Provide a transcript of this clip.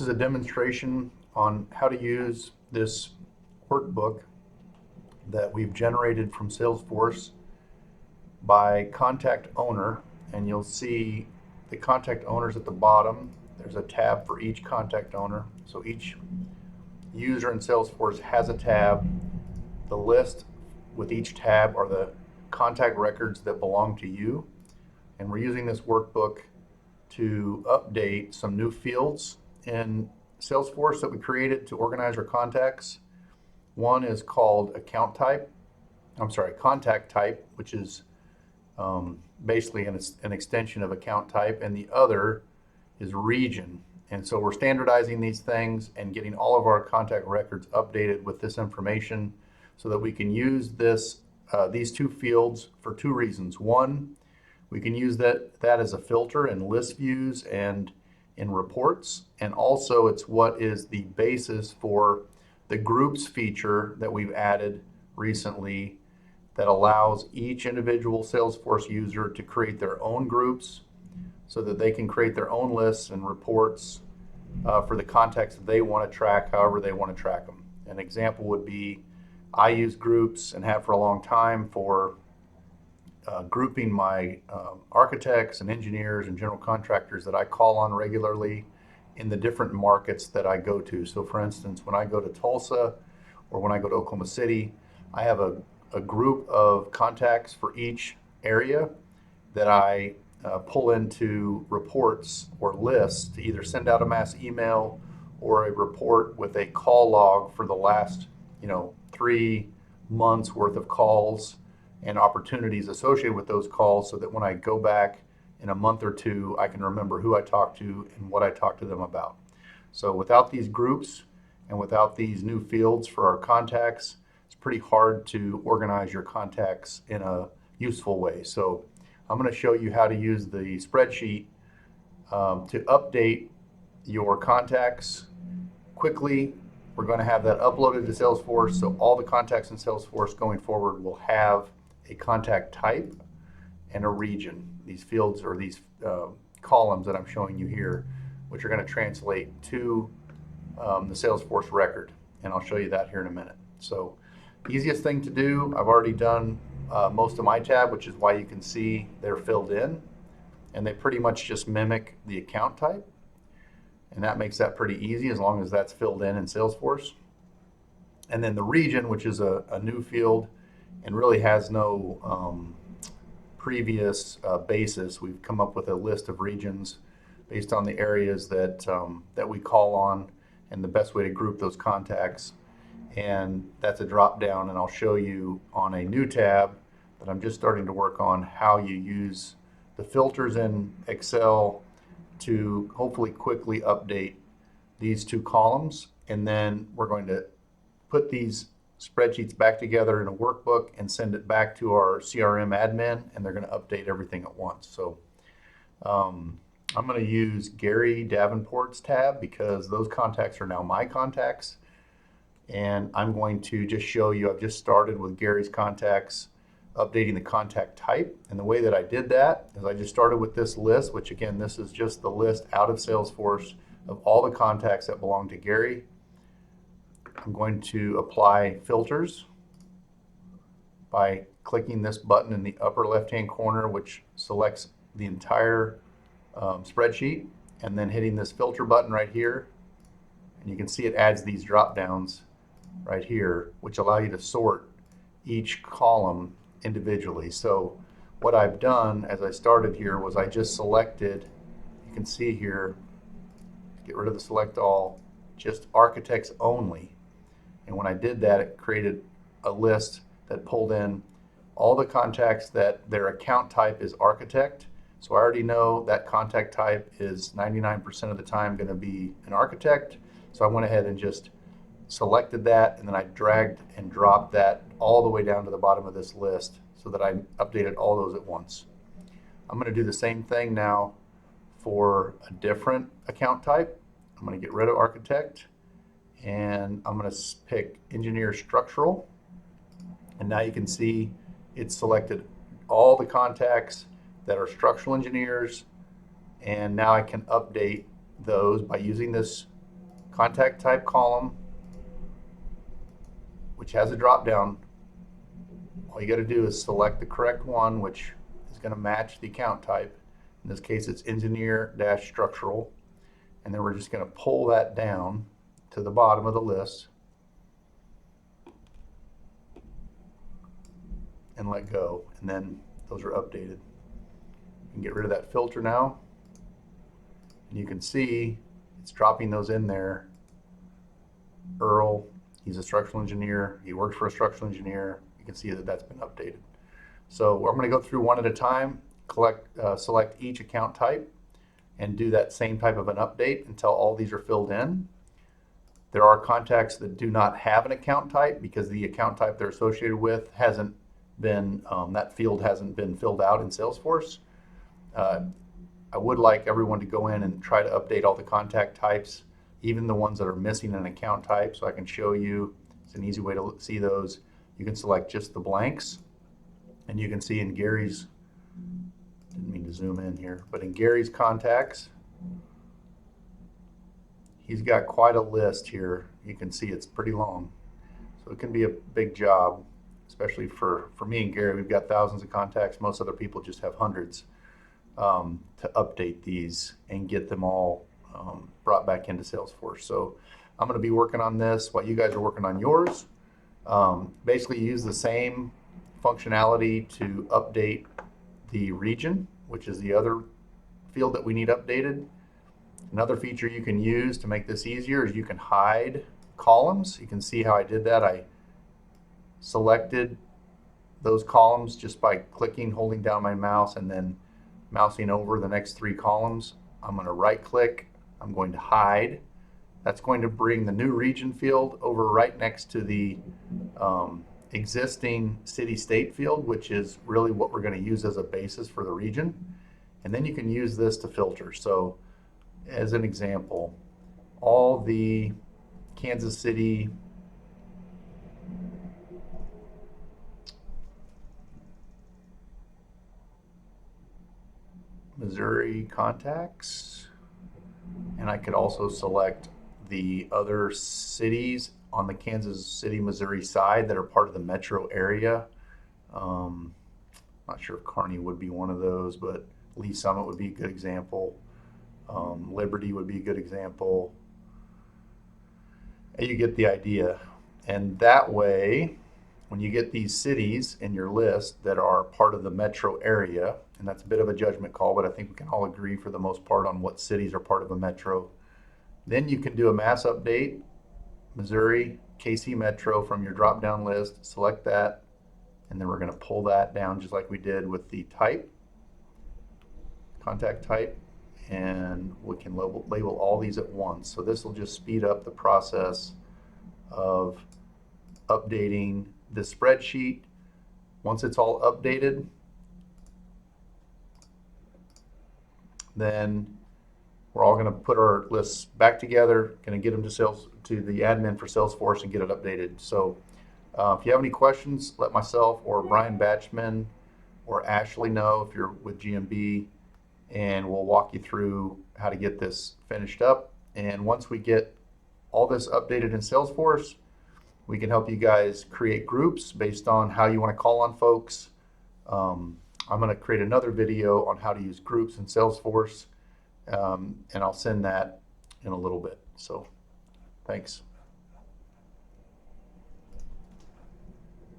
This is a demonstration on how to use this workbook that we've generated from Salesforce by contact owner, and you'll see the contact owners at the bottom. There's a tab for each contact owner. So each user in Salesforce has a tab. The list with each tab are the contact records that belong to you. And we're using this workbook to update some new fields in Salesforce that we created to organize our contacts. One is called contact type, which is basically an extension of account type, and the other is region. And so we're standardizing these things and getting all of our contact records updated with this information so that we can use these two fields for two reasons. One, we can use that as a filter in list views and in reports, and also it's what is the basis for the groups feature that we've added recently that allows each individual Salesforce user to create their own groups so that they can create their own lists and reports for the contacts that they want to track however they want to track them. An example would be I use groups and have for a long time for grouping my architects and engineers and general contractors that I call on regularly in the different markets that I go to. So for instance, when I go to Tulsa or when I go to Oklahoma City, I have a group of contacts for each area that I pull into reports or lists to either send out a mass email or a report with a call log for the last 3 months worth of calls and opportunities associated with those calls, so that when I go back in a month or two, I can remember who I talked to and what I talked to them about. So without these groups and without these new fields for our contacts, it's pretty hard to organize your contacts in a useful way. So I'm going to show you how to use the spreadsheet to update your contacts quickly. We're going to have that uploaded to Salesforce, so all the contacts in Salesforce going forward will have a contact type and a region. These fields or these columns that I'm showing you here, which are going to translate to the Salesforce record, and I'll show you that here in a minute. So easiest thing to do, I've already done most of my tab, which is why you can see they're filled in, and they pretty much just mimic the account type, and that makes that pretty easy as long as that's filled in Salesforce. And then the region, which is a new field and really has no previous basis. We've come up with a list of regions based on the areas that we call on and the best way to group those contacts. And that's a drop down, and I'll show you on a new tab that I'm just starting to work on how you use the filters in Excel to hopefully quickly update these two columns. And then we're going to put these spreadsheets back together in a workbook and send it back to our CRM admin, and they're going to update everything at once. So I'm going to use Gary Davenport's tab because those contacts are now my contacts. And I'm going to just show you, I've just started with Gary's contacts, updating the contact type. And the way that I did that is I just started with this list, which again, this is just the list out of Salesforce of all the contacts that belong to Gary. I'm going to apply filters by clicking this button in the upper left-hand corner, which selects the entire spreadsheet, and then hitting this filter button right here. And you can see it adds these drop downs right here, which allow you to sort each column individually. So what I've done as I started here was I just selected, you can see here, get rid of the select all, just architects only. And when I did that, it created a list that pulled in all the contacts that their account type is architect. So I already know that contact type is 99% of the time going to be an architect. So I went ahead and just selected that, and then I dragged and dropped that all the way down to the bottom of this list so that I updated all those at once. I'm going to do the same thing now for a different account type. I'm going to get rid of architect, and I'm going to pick engineer structural. And now you can see it's selected all the contacts that are structural engineers, and now I can update those by using this contact type column, which has a drop down. All you got to do is select the correct one, which is going to match the account type. In this case, it's engineer-structural. And then we're just going to pull that down to the bottom of the list and let go. And then those are updated. You can get rid of that filter now. And you can see it's dropping those in there. Earl, he's a structural engineer. He works for a structural engineer. You can see that that's been updated. So I'm going to go through one at a time, select each account type, and do that same type of an update until all these are filled in. There are contacts that do not have an account type because the account type they're associated with hasn't been, that field hasn't been filled out in Salesforce. I would like everyone to go in and try to update all the contact types, even the ones that are missing an account type, so I can show you. It's an easy way to see those. You can select just the blanks, and you can see in Gary's, didn't mean to zoom in here, but in Gary's contacts, he's got quite a list here. You can see it's pretty long. So it can be a big job, especially for me and Gary. We've got thousands of contacts. Most other people just have hundreds. To update these and get them all brought back into Salesforce. So I'm going to be working on this while you guys are working on yours. Basically use the same functionality to update the region, which is the other field that we need updated. Another feature you can use to make this easier is you can hide columns. You can see how I did that. I selected those columns just by clicking, holding down my mouse, and then mousing over the next 3 columns. I'm going to right click, I'm going to hide. That's going to bring the new region field over right next to the existing city-state field, which is really what we're going to use as a basis for the region. And then you can use this to filter. So as an example, all the Kansas City Missouri contacts, and I could also select the other cities on the Kansas City, Missouri side that are part of the metro area. Not sure if Kearney would be one of those, but Lee Summit would be a good example. Liberty would be a good example. And you get the idea. And that way, when you get these cities in your list that are part of the metro area, and that's a bit of a judgment call, but I think we can all agree for the most part on what cities are part of a metro. Then you can do a mass update, Missouri, KC Metro from your drop-down list, select that, and then we're going to pull that down just like we did with the type, contact type, and we can label all these at once. So this will just speed up the process of updating the spreadsheet. Once it's all updated, then we're all going to put our lists back together, going to get them to the admin for Salesforce and get it updated. So if you have any questions, let myself or Brian Batchman or Ashley know if you're with GMB, and we'll walk you through how to get this finished up. And once we get all this updated in Salesforce, we can help you guys create groups based on how you want to call on folks. I'm going to create another video on how to use groups in Salesforce, and I'll send that in a little bit. So thanks.